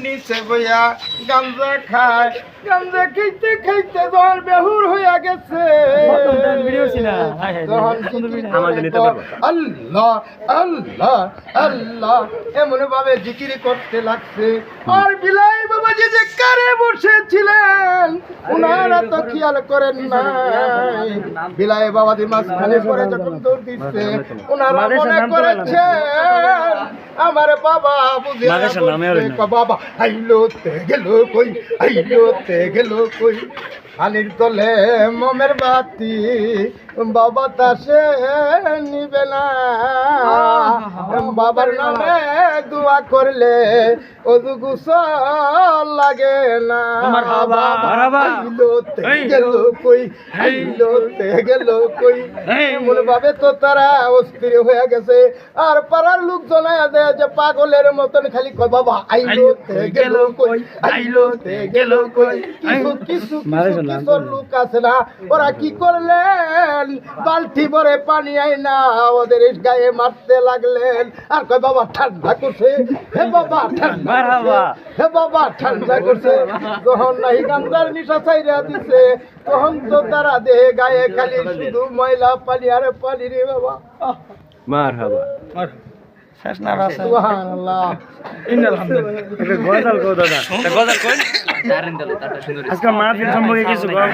নিচে বইয়া গাঞ্জা খায়, গাঞ্জা খাইতে খাইতে যখন বেহুর হইয়া গেছে আল্লাহ আল্লাহ আল্লাহ এমন ভাবে জিকির করতে লাগছে। আর বিলাই বাবা যে কারে বসেছিলেন ওনারা তো খেয়াল করেন নাই। বিলাই বাবা দি মাঝখানে পরে যখন দৌড় দিচ্ছে ওনারা মনে করেছেন আমার বাবা বুঝে বাবা আইলো তে গেল কই, আইলো তে গেল কই। আলির তলে মোমের বাতি বাবা তাসে নিবে না, বাবার নামে দোয়া করলে অজু গোসল লাগে না। আইলো তে গেল কই, আইলো তে গেল কই। এমন ভাবে তো তারা অস্থির হয়ে গেছে। আর পাড়ার লোক জানায় দেয় যে পাগলের মতন খালি কয় বাবা আইলো তে গেল কই, আইলো তে গেল কই। কিছু কিছু কিছু লোক আছে না, ওরা কি করলেন বালতি ভরে পানি আইনা ওদের গায়ে মারতে লাগলেন। আর কয় বাবা ঠান্ডা করছে, হে বাবা ঠান্ডা করছে, হে বাবা ঠান্ডা করছে। যখন নাই গান্ধার নিশা ছাইরা দিছে তখন তো তারা দেহে গায়ে খালি শুধু ময়লা পানি আর পানি রে বাবা। মারহাবা সুবহানাল্লাহ গজাল কো দাদা, গজাল কই আজকে মাহফিল সম্পর্কে কিছু বল।